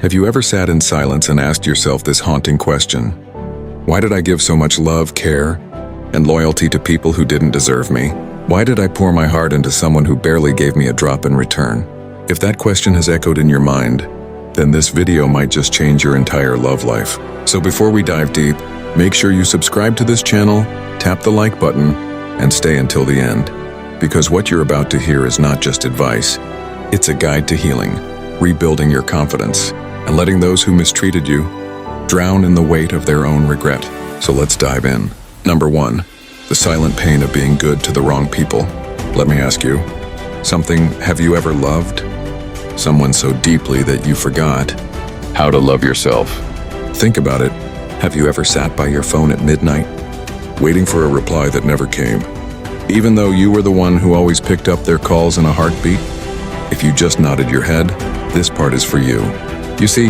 Have you ever sat in silence and asked yourself this haunting question? Why did I give so much love, care, and loyalty to people who didn't deserve me? Why did I pour my heart into someone who barely gave me a drop in return? If that question has echoed in your mind, then this video might just change your entire love life. So before we dive deep, make sure you subscribe to this channel, tap the like button, and stay until the end. Because what you're about to hear is not just advice, it's a guide to healing, rebuilding your confidence, and letting those who mistreated you drown in the weight of their own regret. So let's dive in. Number 1, the silent pain of being good to the wrong people. Let me ask you something. Have you ever loved someone so deeply that you forgot how to love yourself? Think about it. Have you ever sat by your phone at midnight, waiting for a reply that never came, even though you were the one who always picked up their calls in a heartbeat? If you just nodded your head, this part is for you. You see,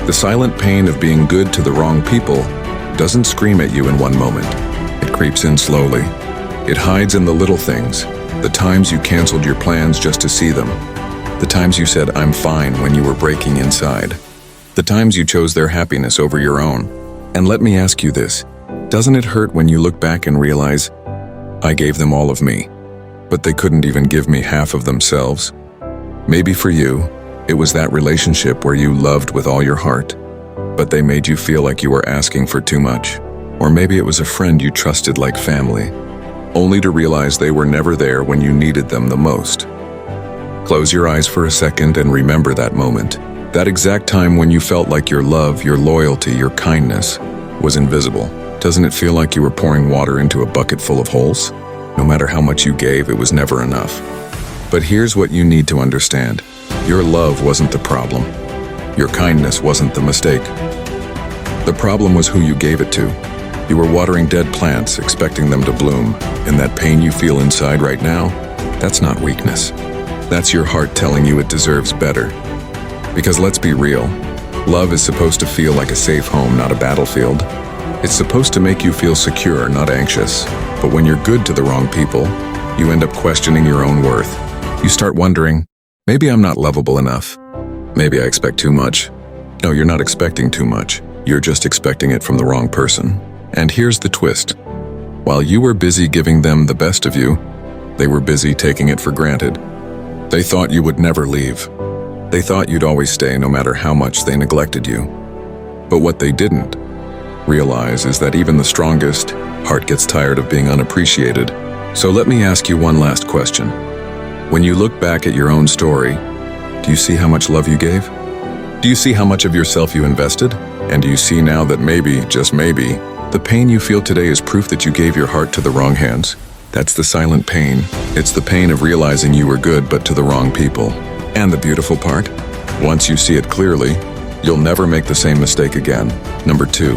the silent pain of being good to the wrong people doesn't scream at you in one moment. It creeps in slowly. It hides in the little things, the times you canceled your plans just to see them, the times you said "I'm fine" when you were breaking inside, the times you chose their happiness over your own. And let me ask you this, doesn't it hurt when you look back and realize, I gave them all of me, but they couldn't even give me half of themselves? Maybe for you, it was that relationship where you loved with all your heart, but they made you feel like you were asking for too much. Or maybe it was a friend you trusted like family, only to realize they were never there when you needed them the most. Close your eyes for a second and remember that moment. That exact time when you felt like your love, your loyalty, your kindness was invisible. Doesn't it feel like you were pouring water into a bucket full of holes? No matter how much you gave, it was never enough. But here's what you need to understand. Your love wasn't the problem. Your kindness wasn't the mistake. The problem was who you gave it to. You were watering dead plants, expecting them to bloom, and that pain you feel inside right now, that's not weakness. That's your heart telling you it deserves better. Because let's be real, love is supposed to feel like a safe home, not a battlefield. It's supposed to make you feel secure, not anxious. But when you're good to the wrong people, you end up questioning your own worth. You start wondering, maybe I'm not lovable enough. Maybe I expect too much. No, you're not expecting too much. You're just expecting it from the wrong person. And here's the twist. While you were busy giving them the best of you, they were busy taking it for granted. They thought you would never leave. They thought you'd always stay no matter how much they neglected you. But what they didn't realize is that even the strongest heart gets tired of being unappreciated. So let me ask you one last question. When you look back at your own story, do you see how much love you gave? Do you see how much of yourself you invested? And do you see now that maybe, just maybe, the pain you feel today is proof that you gave your heart to the wrong hands? That's the silent pain. It's the pain of realizing you were good but to the wrong people. And the beautiful part? Once you see it clearly, you'll never make the same mistake again. Number 2,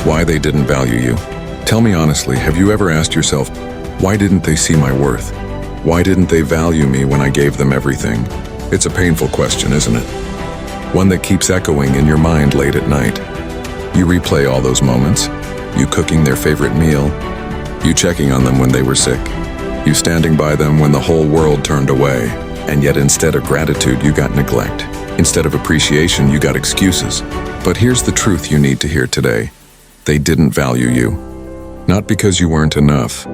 why they didn't value you. Tell me honestly, have you ever asked yourself, why didn't they see my worth? Why didn't they value me when I gave them everything? It's a painful question, isn't it? One that keeps echoing in your mind late at night. You replay all those moments. You cooking their favorite meal. You checking on them when they were sick. You standing by them when the whole world turned away. And yet instead of gratitude, you got neglect. Instead of appreciation, you got excuses. But here's the truth you need to hear today. They didn't value you. Not because you weren't enough,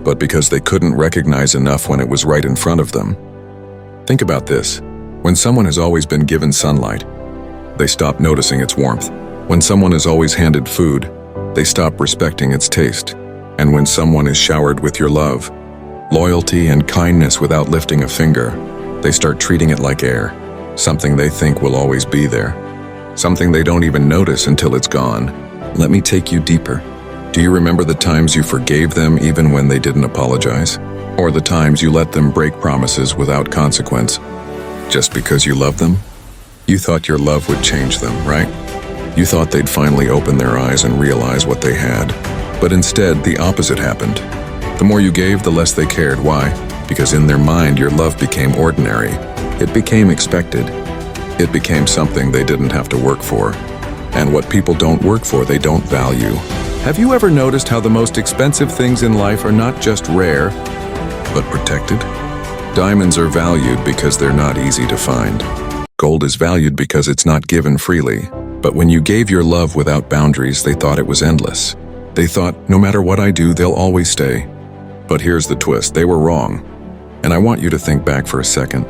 but because they couldn't recognize enough when it was right in front of them. Think about this. When someone has always been given sunlight, they stop noticing its warmth. When someone is always handed food, they stop respecting its taste. And when someone is showered with your love, loyalty, and kindness without lifting a finger, they start treating it like air, something they think will always be there, something they don't even notice until it's gone. Let me take you deeper. Do you remember the times you forgave them even when they didn't apologize? Or the times you let them break promises without consequence? Just because you loved them? You thought your love would change them, right? You thought they'd finally open their eyes and realize what they had. But instead, the opposite happened. The more you gave, the less they cared. Why? Because in their mind, your love became ordinary. It became expected. It became something they didn't have to work for. And what people don't work for, they don't value. Have you ever noticed how the most expensive things in life are not just rare, but protected? Diamonds are valued because they're not easy to find. Gold is valued because it's not given freely. But when you gave your love without boundaries, they thought it was endless. They thought, no matter what I do, they'll always stay. But here's the twist, they were wrong. And I want you to think back for a second.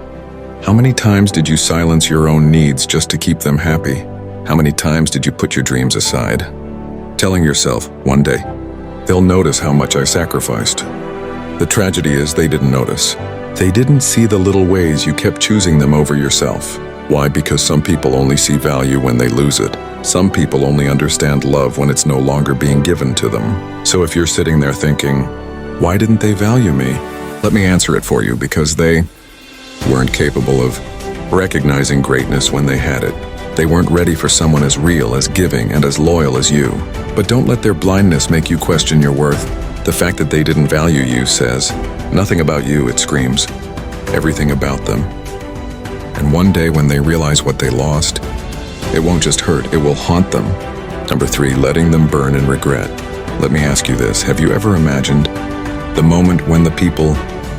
How many times did you silence your own needs just to keep them happy? How many times did you put your dreams aside, telling yourself, one day, they'll notice how much I sacrificed? The tragedy is they didn't notice. They didn't see the little ways you kept choosing them over yourself. Why? Because some people only see value when they lose it. Some people only understand love when it's no longer being given to them. So if you're sitting there thinking, why didn't they value me? Let me answer it for you, because they weren't capable of recognizing greatness when they had it. They weren't ready for someone as real, as giving, and as loyal as you. But don't let their blindness make you question your worth. The fact that they didn't value you says nothing about you, it screams everything about them. And one day when they realize what they lost, it won't just hurt, it will haunt them. Number 3, letting them burn in regret. Let me ask you this, have you ever imagined the moment when the people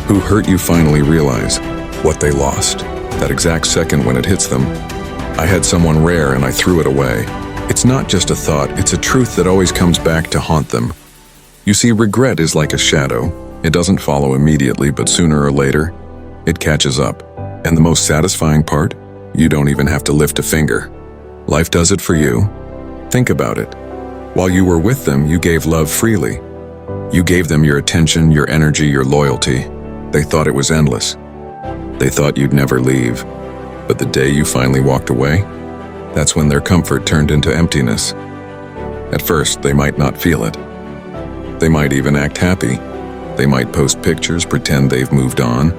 who hurt you finally realize what they lost? That exact second when it hits them. I had someone rare and I threw it away. It's not just a thought, it's a truth that always comes back to haunt them. You see, regret is like a shadow. It doesn't follow immediately, but sooner or later, it catches up. And the most satisfying part? You don't even have to lift a finger. Life does it for you. Think about it. While you were with them, you gave love freely. You gave them your attention, your energy, your loyalty. They thought it was endless. They thought you'd never leave. But the day you finally walked away, that's when their comfort turned into emptiness. At first, they might not feel it. They might even act happy. They might post pictures, pretend they've moved on,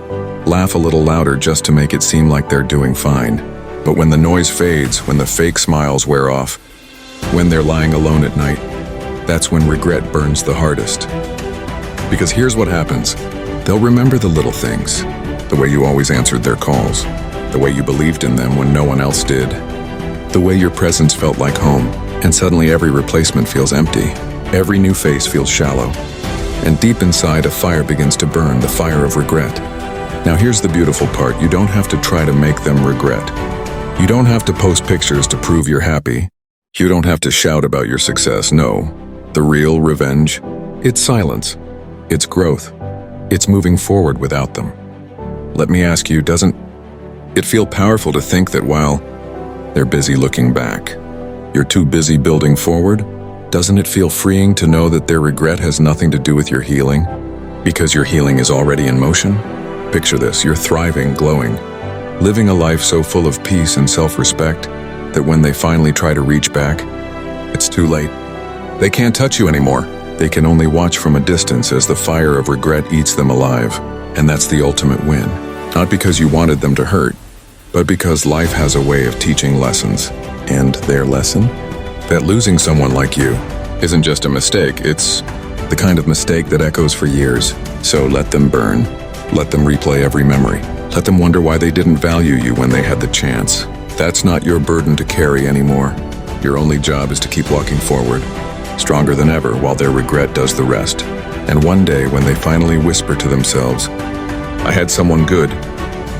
laugh a little louder just to make it seem like they're doing fine. But when the noise fades, when the fake smiles wear off, when they're lying alone at night, that's when regret burns the hardest. Because here's what happens. They'll remember the little things, the way you always answered their calls, the way you believed in them when no one else did, the way your presence felt like home, and suddenly every replacement feels empty. Every new face feels shallow. And deep inside, a fire begins to burn, the fire of regret. Now here's the beautiful part. You don't have to try to make them regret. You don't have to post pictures to prove you're happy. You don't have to shout about your success. No. The real revenge, it's silence. It's growth. It's moving forward without them. Let me ask you, doesn't it feel powerful to think that while they're busy looking back, you're too busy building forward? Doesn't it feel freeing to know that their regret has nothing to do with your healing? Because your healing is already in motion? Picture this, you're thriving, glowing, living a life so full of peace and self-respect that when they finally try to reach back, it's too late. They can't touch you anymore. They can only watch from a distance as the fire of regret eats them alive. And that's the ultimate win. Not because you wanted them to hurt, but because life has a way of teaching lessons. And their lesson? That losing someone like you isn't just a mistake, it's the kind of mistake that echoes for years. So let them burn. Let them replay every memory. Let them wonder why they didn't value you when they had the chance. That's not your burden to carry anymore. Your only job is to keep walking forward, stronger than ever, while their regret does the rest. And one day, when they finally whisper to themselves, I had someone good,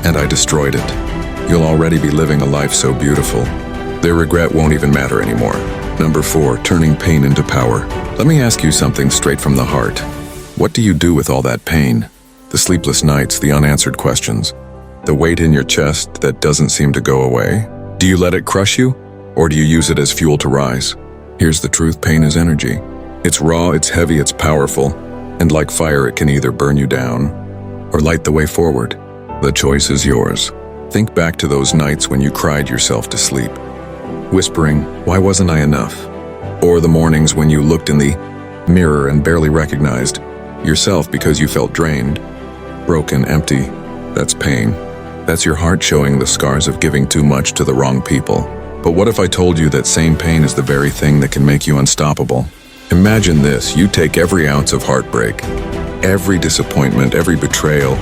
and I destroyed it, you'll already be living a life so beautiful. Their regret won't even matter anymore. Number 4, turning pain into power. Let me ask you something straight from the heart. What do you do with all that pain? The sleepless nights, the unanswered questions, the weight in your chest that doesn't seem to go away? Do you let it crush you, or do you use it as fuel to rise? Here's the truth, pain is energy. It's raw, it's heavy, it's powerful, and like fire, it can either burn you down or light the way forward. The choice is yours. Think back to those nights when you cried yourself to sleep, whispering, why wasn't I enough? Or the mornings when you looked in the mirror and barely recognized yourself because you felt drained, broken, empty. That's pain. That's your heart showing the scars of giving too much to the wrong people. But what if I told you that same pain is the very thing that can make you unstoppable? Imagine this, you take every ounce of heartbreak, every disappointment, every betrayal,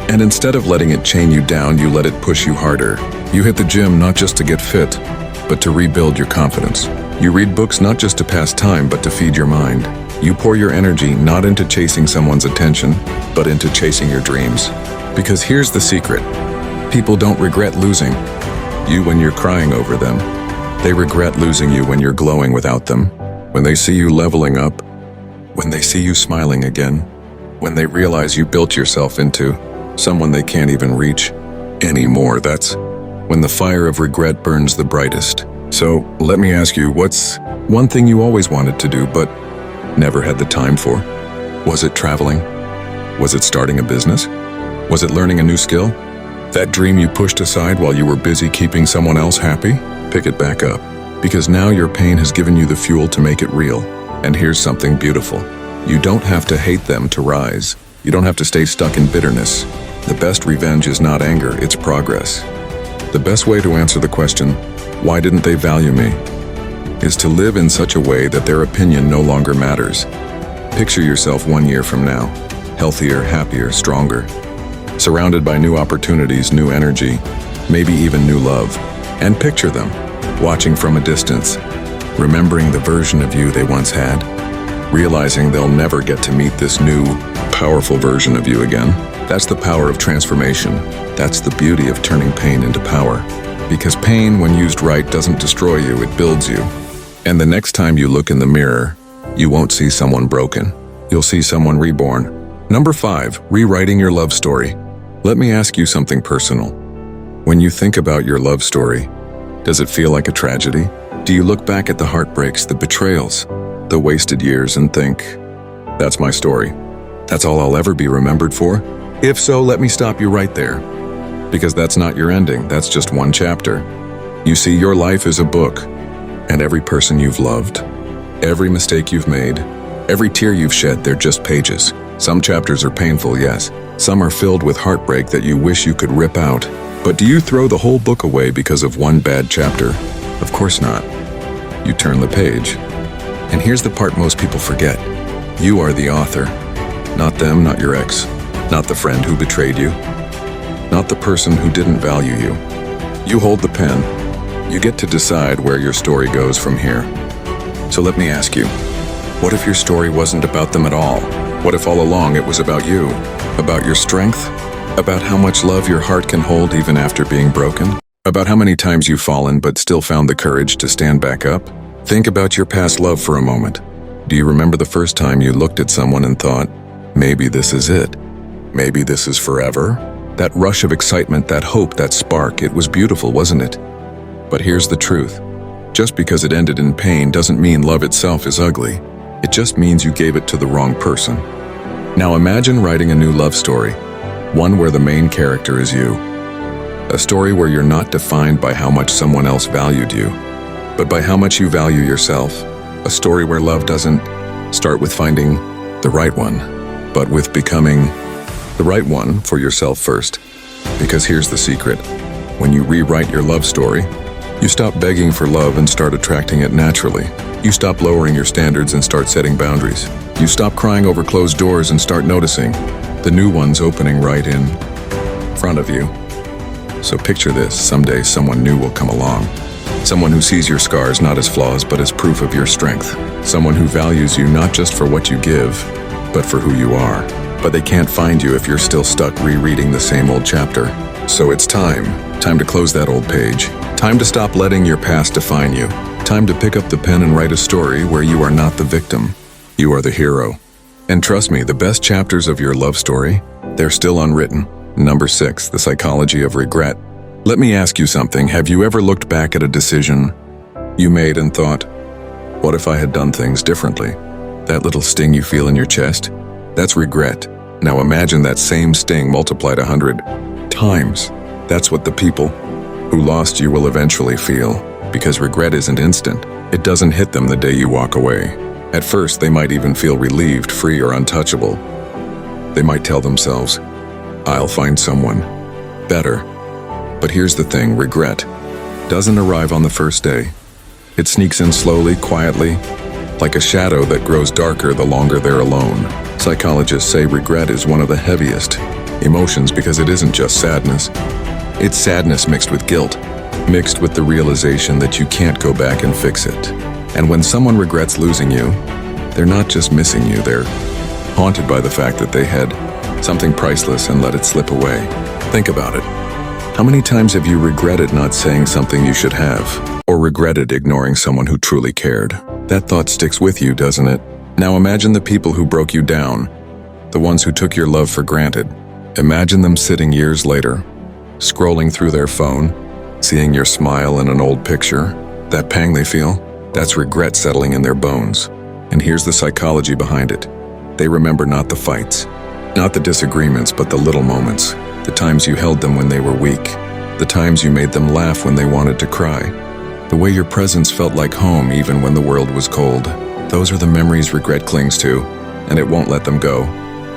and instead of letting it chain you down, you let it push you harder. You hit the gym not just to get fit, but to rebuild your confidence. You read books not just to pass time, but to feed your mind. You pour your energy not into chasing someone's attention, but into chasing your dreams. Because here's the secret. People don't regret losing. you when you're crying over them. They regret losing you when you're glowing without them. When they see you leveling up, when they see you smiling again, when they realize you built yourself into someone they can't even reach anymore. That's when the fire of regret burns the brightest. So let me ask you, what's one thing you always wanted to do but never had the time for? Was it traveling? Was it starting a business? Was it learning a new skill? That dream you pushed aside while you were busy keeping someone else happy? Pick it back up, because now your pain has given you the fuel to make it real. And here's something beautiful. You don't have to hate them to rise. You don't have to stay stuck in bitterness. The best revenge is not anger, it's progress. The best way to answer the question, why didn't they value me, is to live in such a way that their opinion no longer matters. Picture yourself 1 year from now, healthier, happier, stronger, surrounded by new opportunities, new energy, maybe even new love. And picture them, watching from a distance, remembering the version of you they once had, realizing they'll never get to meet this new, powerful version of you again. That's the power of transformation. That's the beauty of turning pain into power. Because pain, when used right, doesn't destroy you, it builds you. And the next time you look in the mirror, you won't see someone broken. You'll see someone reborn. Number 5, rewriting your love story. Let me ask you something personal. When you think about your love story, does it feel like a tragedy? Do you look back at the heartbreaks, the betrayals, the wasted years and think, that's my story? That's all I'll ever be remembered for? If so, let me stop you right there. Because that's not your ending, that's just one chapter. You see, your life is a book, and every person you've loved, every mistake you've made, every tear you've shed, they're just pages. Some chapters are painful, yes. Some are filled with heartbreak that you wish you could rip out. But do you throw the whole book away because of one bad chapter? Of course not. You turn the page. And here's the part most people forget. You are the author. Not them, not your ex, not the friend who betrayed you, not the person who didn't value you. You hold the pen. You get to decide where your story goes from here. So let me ask you, what if your story wasn't about them at all? What if all along it was about you, about your strength, about how much love your heart can hold even after being broken, about how many times you've fallen but still found the courage to stand back up? Think about your past love for a moment. Do you remember the first time you looked at someone and thought, maybe this is it? Maybe this is forever? That rush of excitement, that hope, that spark, it was beautiful, wasn't it? But here's the truth. Just because it ended in pain doesn't mean love itself is ugly. It just means you gave it to the wrong person. Now imagine writing a new love story, one where the main character is you. A story where you're not defined by how much someone else valued you, but by how much you value yourself. A story where love doesn't start with finding the right one, but with becoming the right one for yourself first. Because here's the secret. When you rewrite your love story, you stop begging for love and start attracting it naturally. You stop lowering your standards and start setting boundaries. You stop crying over closed doors and start noticing the new ones opening right in front of you. So picture this, someday someone new will come along. Someone who sees your scars not as flaws but as proof of your strength. Someone who values you not just for what you give, but for who you are. But they can't find you if you're still stuck rereading the same old chapter. So it's time to close that old page. Time to stop letting your past define you. Time to pick up the pen and write a story where you are not the victim. You are the hero. And trust me, the best chapters of your love story, they're still unwritten. Number 6, the psychology of regret. Let me ask you something. Have you ever looked back at a decision you made and thought, what if I had done things differently? That little sting you feel in your chest? That's regret. Now imagine that same sting multiplied 100 times. That's what the people who lost you will eventually feel, because regret isn't instant. It doesn't hit them the day you walk away. At first, they might even feel relieved, free, or untouchable. They might tell themselves, I'll find someone better. But here's the thing, regret doesn't arrive on the first day. It sneaks in slowly, quietly, like a shadow that grows darker the longer they're alone. Psychologists say regret is one of the heaviest emotions because it isn't just sadness. It's sadness mixed with guilt, mixed with the realization that you can't go back and fix it. And when someone regrets losing you, they're not just missing you, they're haunted by the fact that they had something priceless and let it slip away. Think about it. How many times have you regretted not saying something you should have? Or regretted ignoring someone who truly cared? That thought sticks with you, doesn't it? Now imagine the people who broke you down, the ones who took your love for granted. Imagine them sitting years later, scrolling through their phone, seeing your smile in an old picture. That pang they feel, that's regret settling in their bones. And here's the psychology behind it. They remember not the fights, not the disagreements, but the little moments. The times you held them when they were weak. The times you made them laugh when they wanted to cry. The way your presence felt like home even when the world was cold. Those are the memories regret clings to, and it won't let them go.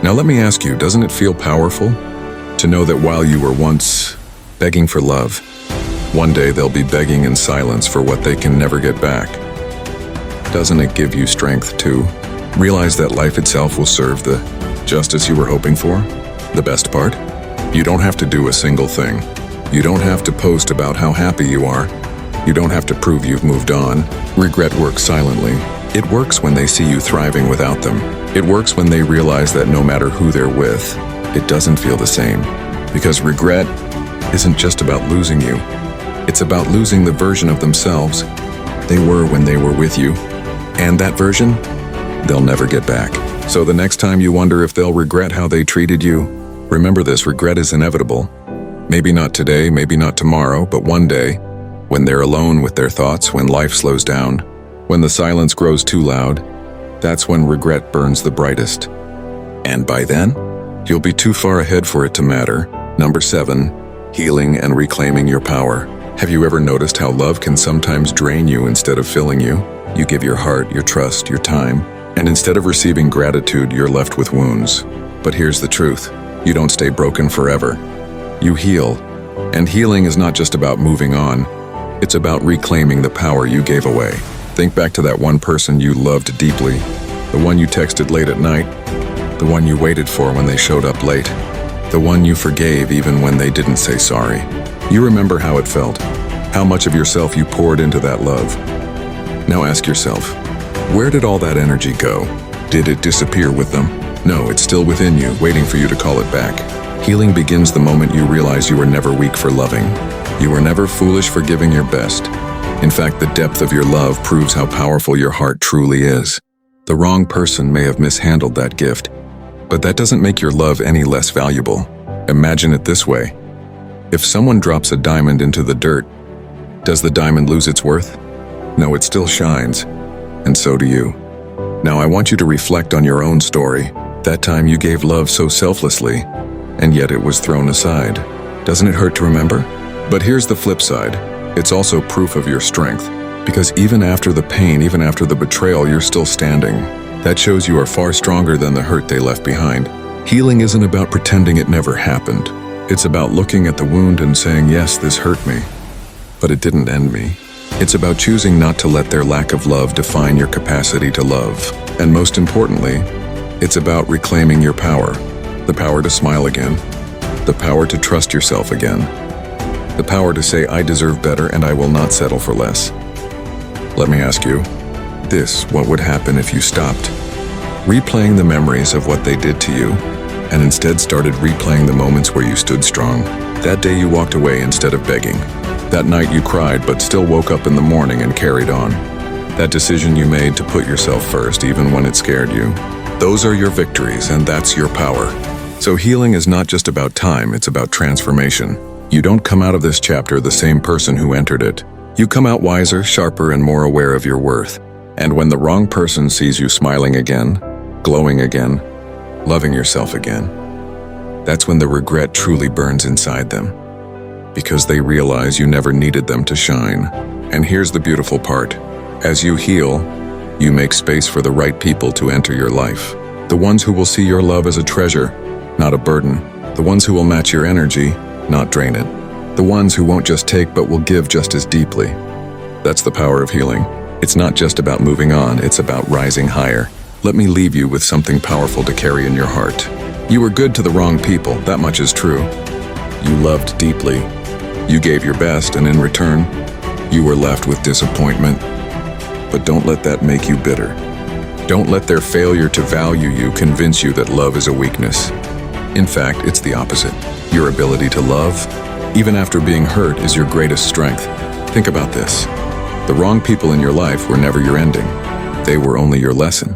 Now let me ask you, doesn't it feel powerful to know that while you were once begging for love, one day they'll be begging in silence for what they can never get back? Doesn't it give you strength to realize that life itself will serve the justice you were hoping for? The best part? You don't have to do a single thing. You don't have to post about how happy you are. You don't have to prove you've moved on. Regret works silently. It works when they see you thriving without them. It works when they realize that no matter who they're with, it doesn't feel the same. Because regret isn't just about losing you. It's about losing the version of themselves they were when they were with you. And that version, they'll never get back. So the next time you wonder if they'll regret how they treated you, remember this: regret is inevitable. Maybe not today, maybe not tomorrow, but one day, when they're alone with their thoughts, when life slows down, when the silence grows too loud, that's when regret burns the brightest. And by then, you'll be too far ahead for it to matter. Number 7, healing and reclaiming your power. Have you ever noticed how love can sometimes drain you instead of filling you? You give your heart, your trust, your time, and instead of receiving gratitude, you're left with wounds. But here's the truth: you don't stay broken forever. You heal. And healing is not just about moving on. It's about reclaiming the power you gave away. Think back to that one person you loved deeply, the one you texted late at night, the one you waited for when they showed up late, the one you forgave even when they didn't say sorry. You remember how it felt, how much of yourself you poured into that love. Now ask yourself, where did all that energy go? Did it disappear with them? No, it's still within you, waiting for you to call it back. Healing begins the moment you realize you were never weak for loving. You were never foolish for giving your best. In fact, the depth of your love proves how powerful your heart truly is. The wrong person may have mishandled that gift, but that doesn't make your love any less valuable. Imagine it this way: if someone drops a diamond into the dirt, does the diamond lose its worth? No, it still shines, and so do you. Now I want you to reflect on your own story. That time you gave love so selflessly, and yet it was thrown aside. Doesn't it hurt to remember? But here's the flip side. It's also proof of your strength, because even after the pain, even after the betrayal, you're still standing. That shows you are far stronger than the hurt they left behind. Healing isn't about pretending it never happened. It's about looking at the wound and saying, yes, this hurt me, but it didn't end me. It's about choosing not to let their lack of love define your capacity to love. And most importantly, it's about reclaiming your power. The power to smile again. The power to trust yourself again. The power to say, I deserve better and I will not settle for less. Let me ask you this: what would happen if you stopped replaying the memories of what they did to you and instead started replaying the moments where you stood strong? That day you walked away instead of begging. That night you cried but still woke up in the morning and carried on. That decision you made to put yourself first even when it scared you. Those are your victories, and that's your power. So healing is not just about time, it's about transformation. You don't come out of this chapter the same person who entered it. You come out wiser, sharper, and more aware of your worth. And when the wrong person sees you smiling again, glowing again, loving yourself again, that's when the regret truly burns inside them. Because they realize you never needed them to shine. And here's the beautiful part. As you heal, you make space for the right people to enter your life. The ones who will see your love as a treasure, not a burden. The ones who will match your energy, not drain it. The ones who won't just take but will give just as deeply. That's the power of healing. It's not just about moving on, it's about rising higher. Let me leave you with something powerful to carry in your heart. You were good to the wrong people, that much is true. You loved deeply. You gave your best, and in return, you were left with disappointment. But don't let that make you bitter. Don't let their failure to value you convince you that love is a weakness. In fact, it's the opposite. Your ability to love, even after being hurt, is your greatest strength. Think about this. The wrong people in your life were never your ending. They were only your lesson.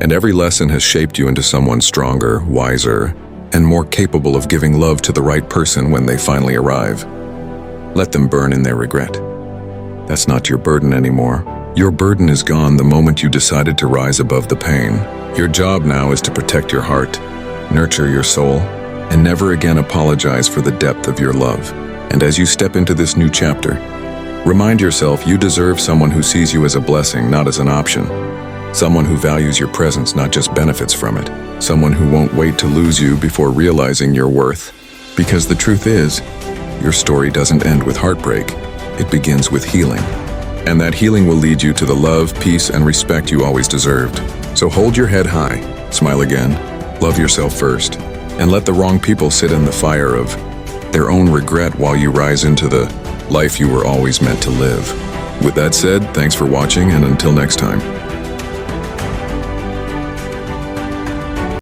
And every lesson has shaped you into someone stronger, wiser, and more capable of giving love to the right person when they finally arrive. Let them burn in their regret. That's not your burden anymore. Your burden is gone the moment you decided to rise above the pain. Your job now is to protect your heart, nurture your soul, and never again apologize for the depth of your love. And as you step into this new chapter, remind yourself you deserve someone who sees you as a blessing, not as an option. Someone who values your presence, not just benefits from it. Someone who won't wait to lose you before realizing your worth. Because the truth is, your story doesn't end with heartbreak. It begins with healing. And that healing will lead you to the love, peace, and respect you always deserved. So hold your head high, smile again, love yourself first, and let the wrong people sit in the fire of their own regret while you rise into the life you were always meant to live. With that said, thanks for watching, and until next time.